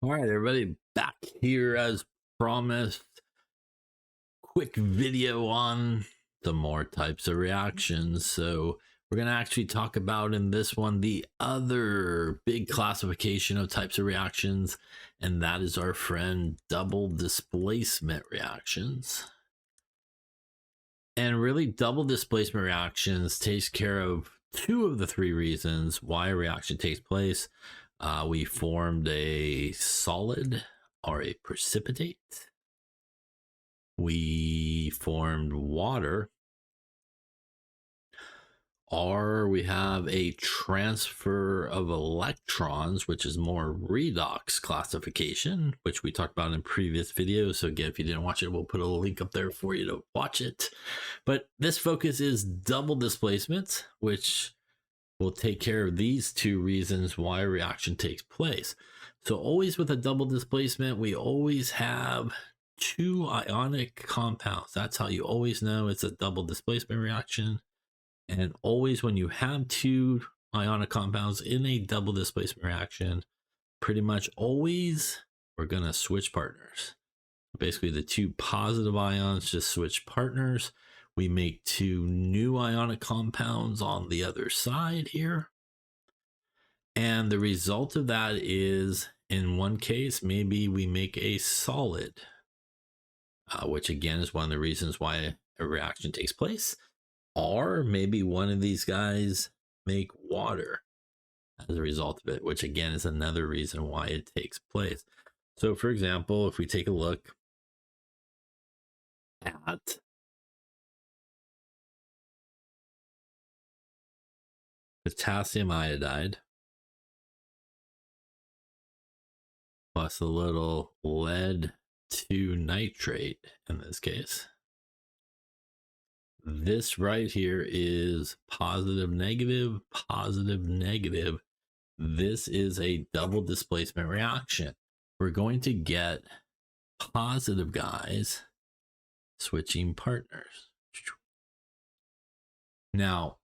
All right, everybody, back here as promised. Quick video on some more types of reactions. So we're going to actually talk about in this one the other big classification of types of reactions, and that is our friend double displacement reactions. And really, double displacement reactions takes care of two of the three reasons why a reaction takes place. We formed a solid or a precipitate. We formed water, or we have a transfer of electrons, which is more redox classification, which we talked about in previous videos. So again, if you didn't watch it, we'll put a link up there for you to watch it. But this focus is double displacement, which will take care of these two reasons why a reaction takes place. So always with a double displacement, we always have two ionic compounds. That's how you always know it's a double displacement reaction. And always when you have two ionic compounds in a double displacement reaction, pretty much always we're going to switch partners. Basically, the two positive ions just switch partners. We make two new ionic compounds on the other side here. And the result of that is, in one case, maybe we make a solid, which again is one of the reasons why a reaction takes place. Or maybe one of these guys make water as a result of it, which again is another reason why it takes place. So for example, if we take a look at potassium iodide plus a little lead 2 nitrate in this case, this right here is positive, negative, positive, negative. This is a double displacement reaction. We're going to get positive guys switching partners. Now,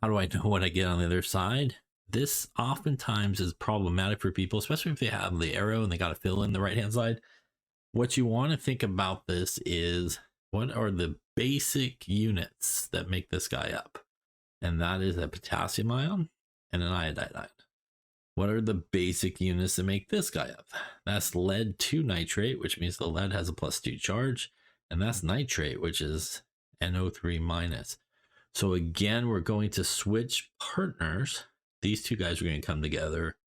how do I know what I get on the other side? This oftentimes is problematic for people, especially if they have the arrow and they got to fill in the right-hand side. What you want to think about this is, what are the basic units that make this guy up? And that is a potassium ion and an iodide ion. What are the basic units that make this guy up? That's lead 2 nitrate, which means the lead has a +2 charge. And that's nitrate, which is NO3 minus. So again, we're going to switch partners. These two guys are going to come together.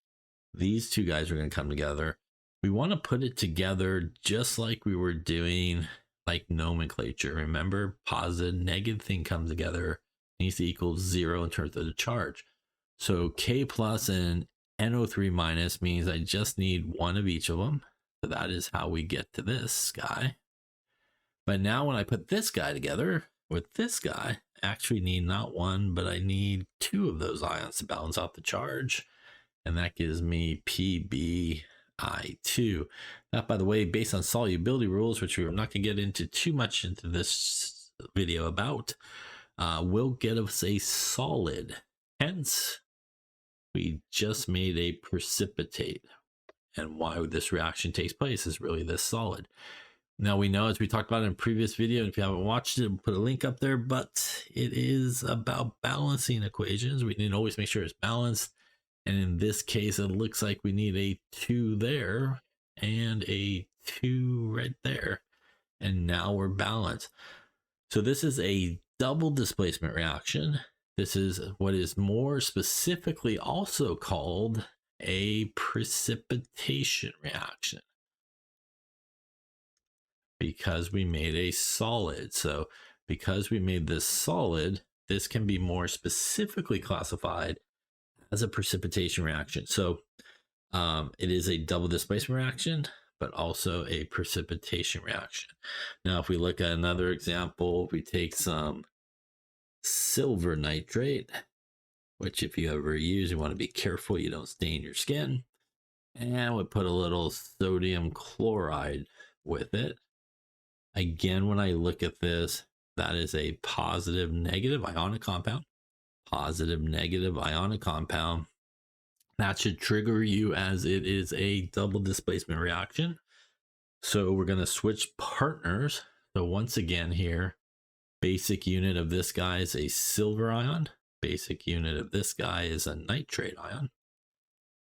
These two guys are going to come together. We want to put it together just like we were doing like nomenclature. Remember, positive, negative thing comes together, needs to equal 0 in terms of the charge. So K plus and NO3 minus means I just need one of each of them. So that is how we get to this guy. But now when I put this guy together with this guy, I actually need not one, but I need two of those ions to balance out the charge. And that gives me PbI2. That, by the way, based on solubility rules, which we're not going to get into too much into this video about, will get us a solid. Hence, we just made a precipitate. And why this reaction takes place is really this solid. Now we know, as we talked about in a previous video, if you haven't watched it, we'll put a link up there, but it is about balancing equations. We need to always make sure it's balanced. And in this case, it looks like we need a 2 there and a 2 right there. And now we're balanced. So this is a double displacement reaction. This is what is more specifically also called a precipitation reaction, because we made a solid. So because we made this solid, this can be more specifically classified as a precipitation reaction. So it is a double displacement reaction, but also a precipitation reaction. Now, if we look at another example, we take some silver nitrate, which if you ever use, you want to be careful you don't stain your skin. And we put a little sodium chloride with it. Again, when I look at this, that is a positive negative ionic compound. Positive negative ionic compound. That should trigger you as it is a double displacement reaction. So we're going to switch partners. So once again here, basic unit of this guy is a silver ion. Basic unit of this guy is a nitrate ion.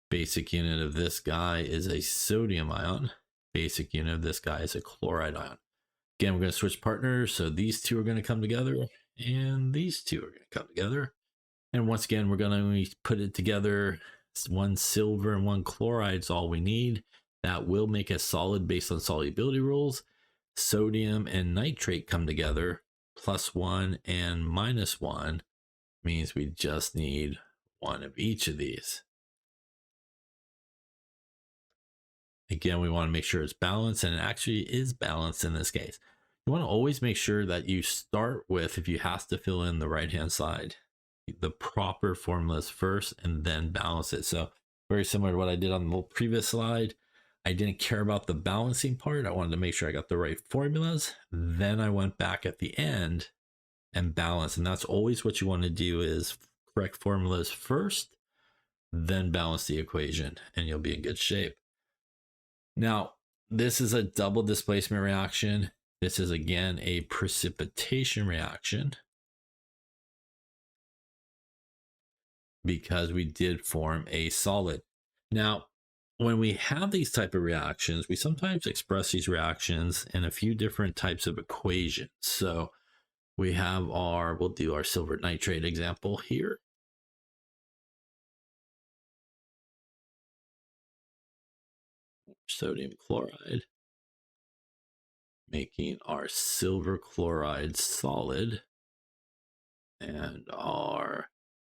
Basic unit of this guy is a sodium ion. Basic unit of this guy is a chloride ion. Again, we're going to switch partners. So these two are going to come together and these two are going to come together. And once again, we're going to put it together. One silver and one chloride is all we need. That will make a solid based on solubility rules. Sodium and nitrate come together. +1 and -1 means we just need one of each of these. Again, we want to make sure it's balanced, and it actually is balanced in this case. You want to always make sure that you start with, if you have to fill in the right-hand side, the proper formulas first and then balance it. So very similar to what I did on the previous slide. I didn't care about the balancing part. I wanted to make sure I got the right formulas. Then I went back at the end and balance. And that's always what you want to do, is correct formulas first, then balance the equation, and you'll be in good shape. Now, this is a double displacement reaction. This is again a precipitation reaction, because we did form a solid. Now, when we have these type of reactions, we sometimes express these reactions in a few different types of equations. So we have we'll do our silver nitrate example here. Sodium chloride, making our silver chloride solid, and our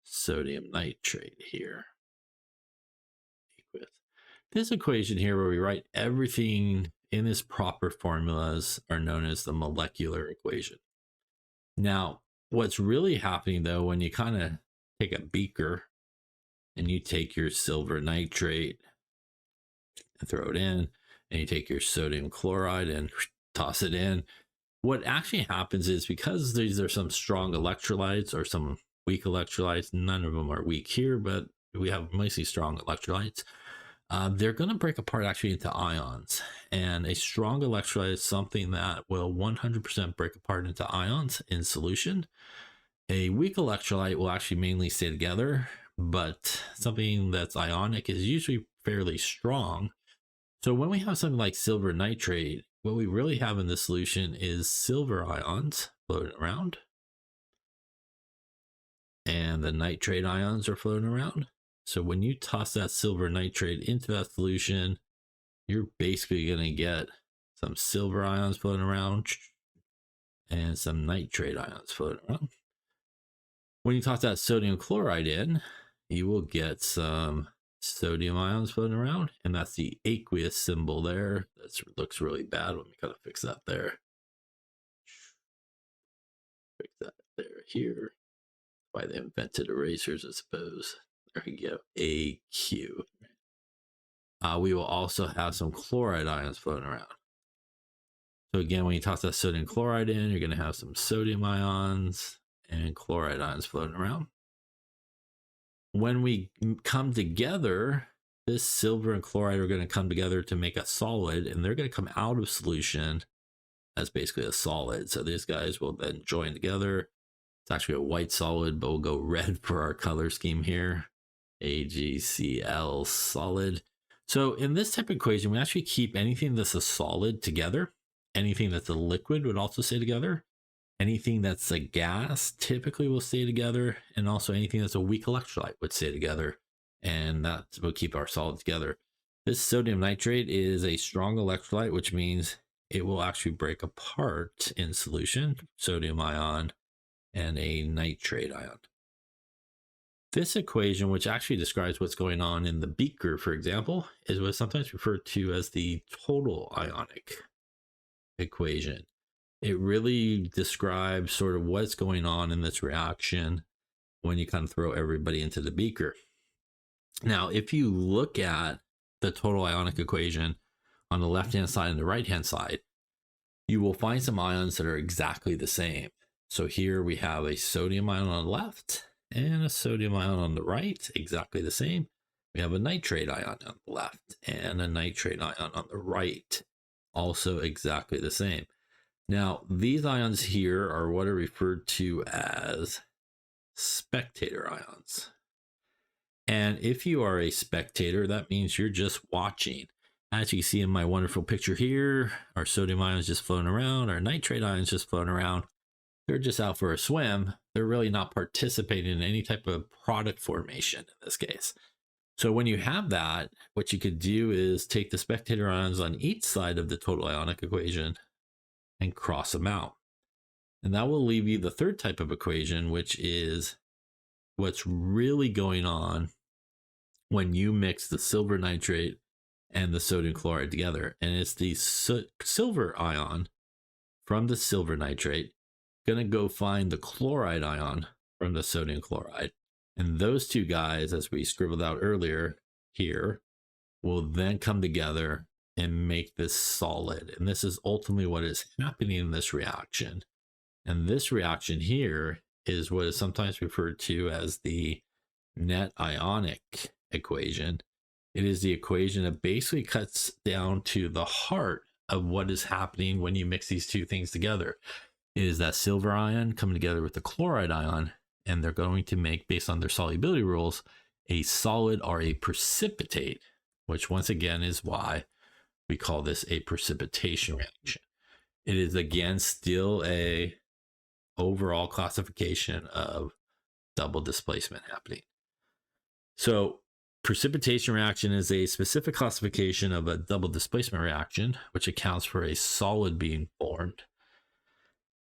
sodium nitrate here. With this equation here, where we write everything in its proper formulas, are known as the molecular equation. Now, what's really happening though, when you kind of take a beaker and you take your silver nitrate and throw it in, and you take your sodium chloride and toss it in, what actually happens is, because these are some strong electrolytes or some weak electrolytes, none of them are weak here, but we have mostly strong electrolytes, they're going to break apart actually into ions. And a strong electrolyte is something that will 100% break apart into ions in solution. A weak electrolyte will actually mainly stay together, but something that's ionic is usually fairly strong. So when we have something like silver nitrate, what we really have in this solution is silver ions floating around, and the nitrate ions are floating around. So when you toss that silver nitrate into that solution, you're basically going to get some silver ions floating around and some nitrate ions floating around. When you toss that sodium chloride in, you will get some sodium ions floating around, and that's the aqueous symbol there. That looks really bad. Let me kind of fix that there. Fix that there, here. Why they invented erasers, I suppose. There we go, AQ. We will also have some chloride ions floating around. So again, when you toss that sodium chloride in, you're going to have some sodium ions and chloride ions floating around. When we come together, this silver and chloride are going to come together to make a solid, and they're going to come out of solution as basically a solid. So these guys will then join together. It's actually a white solid, but we'll go red for our color scheme here. AgCl solid. So in this type of equation, we actually keep anything that's a solid together. Anything that's a liquid would also stay together. Anything that's a gas typically will stay together, and also anything that's a weak electrolyte would stay together, and that will keep our solid together. This sodium nitrate is a strong electrolyte, which means it will actually break apart in solution, sodium ion and a nitrate ion. This equation, which actually describes what's going on in the beaker, for example, is what's sometimes referred to as the total ionic equation. It really describes sort of what's going on in this reaction when you kind of throw everybody into the beaker. Now, if you look at the total ionic equation on the left-hand side and the right-hand side, you will find some ions that are exactly the same. So here we have a sodium ion on the left and a sodium ion on the right, exactly the same. We have a nitrate ion on the left and a nitrate ion on the right. Also exactly the same. Now, these ions here are what are referred to as spectator ions. And if you are a spectator, that means you're just watching. As you can see in my wonderful picture here, our sodium ions just floating around, our nitrate ions just floating around. They're just out for a swim. They're really not participating in any type of product formation in this case. So when you have that, what you could do is take the spectator ions on each side of the total ionic equation and cross them out. And that will leave you the third type of equation, which is what's really going on when you mix the silver nitrate and the sodium chloride together. And it's the silver ion from the silver nitrate going to go find the chloride ion from the sodium chloride. And those two guys, as we scribbled out earlier here, will then come together and make this solid. And this is ultimately what is happening in this reaction. And this reaction here is what is sometimes referred to as the net ionic equation. It is the equation that basically cuts down to the heart of what is happening when you mix these two things together. It is that silver ion coming together with the chloride ion, and they're going to make, based on their solubility rules, a solid or a precipitate, which once again is why we call this a precipitation reaction. It is again still a overall classification of double displacement happening. So precipitation reaction is a specific classification of a double displacement reaction, which accounts for a solid being formed.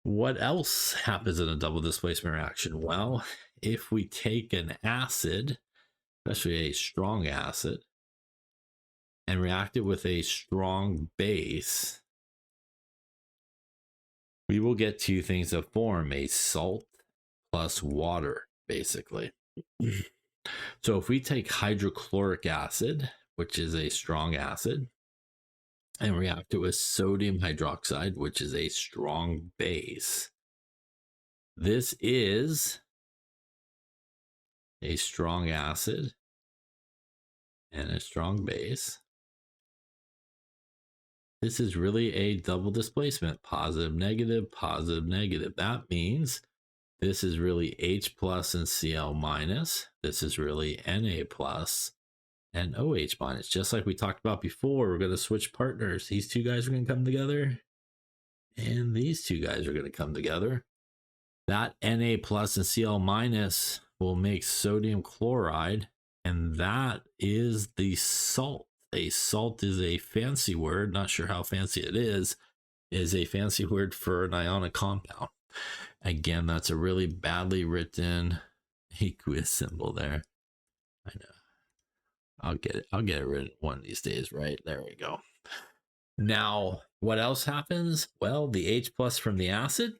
What else happens in a double displacement reaction? Well, if we take an acid, especially a strong acid, and react it with a strong base, we will get two things that form a salt plus water, basically. So if we take hydrochloric acid, which is a strong acid, and react it with sodium hydroxide, which is a strong base, this is a strong acid and a strong base. This is really a double displacement, positive, negative, positive, negative. That means this is really H plus and Cl minus. This is really Na plus and OH minus. Just like we talked about before, we're going to switch partners. These two guys are going to come together, and these two guys are going to come together. That Na plus and Cl minus will make sodium chloride, and that is the salt. A salt is a fancy word, not sure how fancy it is a fancy word for an ionic compound. Again, that's a really badly written aqueous symbol there. I know. I'll get it written one of these days, right? There we go. Now, what else happens? Well, the H plus from the acid,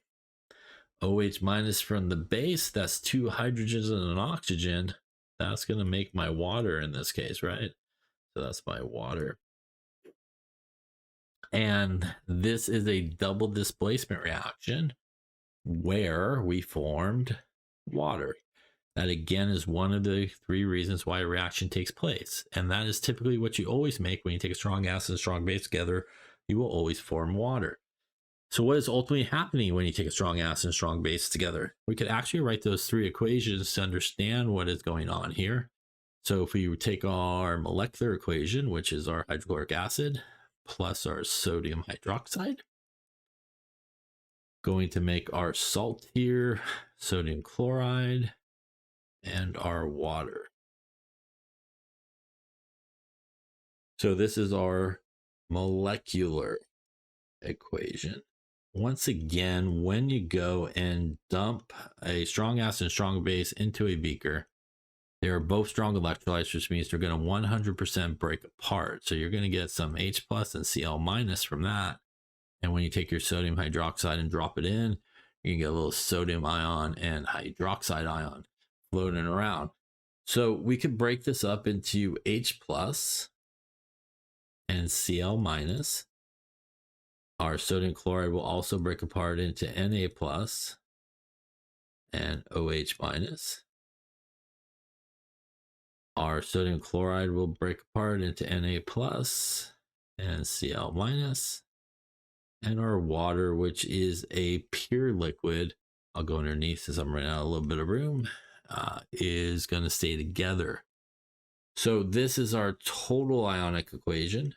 OH minus from the base, that's two hydrogens and an oxygen. That's going to make my water in this case, right? So that's my water. And this is a double displacement reaction where we formed water. That again is one of the three reasons why a reaction takes place. And that is typically what you always make when you take a strong acid and strong base together. You will always form water. So what is ultimately happening when you take a strong acid and strong base together? We could actually write those three equations to understand what is going on here. So if we take our molecular equation, which is our hydrochloric acid plus our sodium hydroxide, going to make our salt here, sodium chloride, and our water. So this is our molecular equation. Once again, when you go and dump a strong acid and strong base into a beaker, they are both strong electrolytes, which means they're going to 100% break apart. So you're going to get some H plus and Cl minus from that. And when you take your sodium hydroxide and drop it in, you can get a little sodium ion and hydroxide ion floating around. So we could break this up into H plus and Cl minus. Our sodium chloride will also break apart into Na plus and OH minus. Our sodium chloride will break apart into Na plus and Cl minus. And our water, which is a pure liquid, I'll go underneath since I'm running out a little bit of room, is going to stay together. So this is our total ionic equation.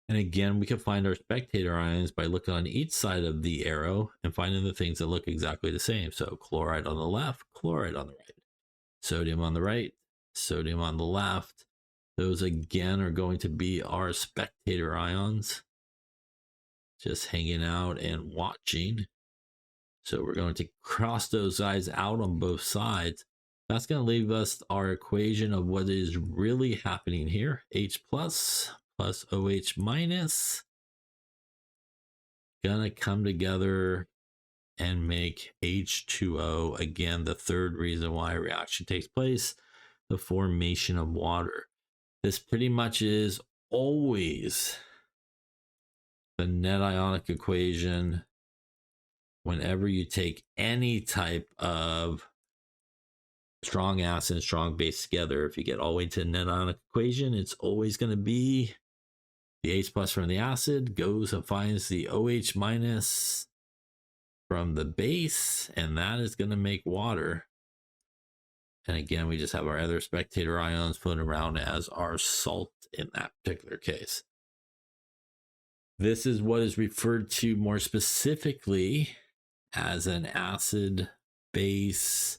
And again, we can find our spectator ions by looking on each side of the arrow and finding the things that look exactly the same. So chloride on the left, chloride on the right, sodium on the right, sodium on the left. Those again are going to be our spectator ions, just hanging out and watching. So we're going to cross those guys out on both sides. That's going to leave us our equation of what is really happening here. H plus OH minus gonna come together and make H2O. Again, the third reason why a reaction takes place, the formation of water. This pretty much is always the net ionic equation whenever you take any type of strong acid and strong base together. If you get all the way to the net ionic equation, it's always going to be the H plus from the acid goes and finds the OH minus from the base, and that is going to make water. And again, we just have our other spectator ions floating around as our salt in that particular case. This is what is referred to more specifically as an acid base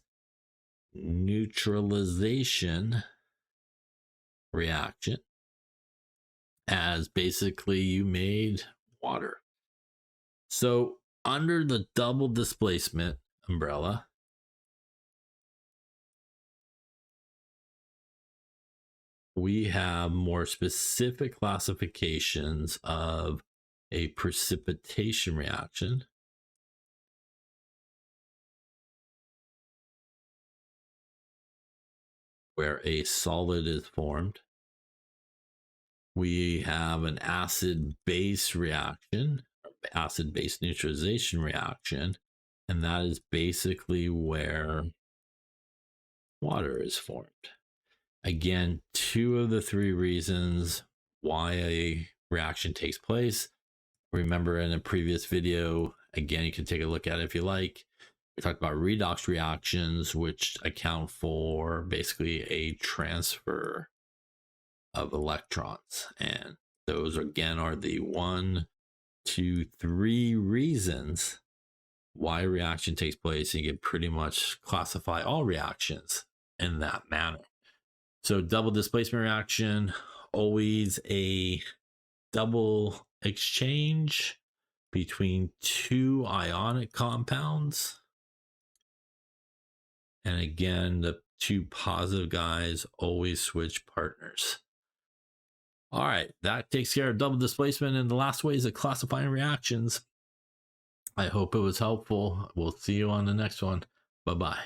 neutralization reaction, as basically you made water. So under the double displacement umbrella, we have more specific classifications of a precipitation reaction, where a solid is formed. We have an acid-base reaction, acid-base neutralization reaction, and that is basically where water is formed. Again, two of the three reasons why a reaction takes place. Remember in a previous video, again, you can take a look at it if you like. We talked about redox reactions, which account for basically a transfer of electrons. And those again are the 1, 2, 3 reasons why a reaction takes place. And you can pretty much classify all reactions in that manner. So double displacement reaction, always a double exchange between two ionic compounds. And again, the two positive guys always switch partners. All right, that takes care of double displacement and the last ways of classifying reactions. I hope it was helpful. We'll see you on the next one. Bye-bye.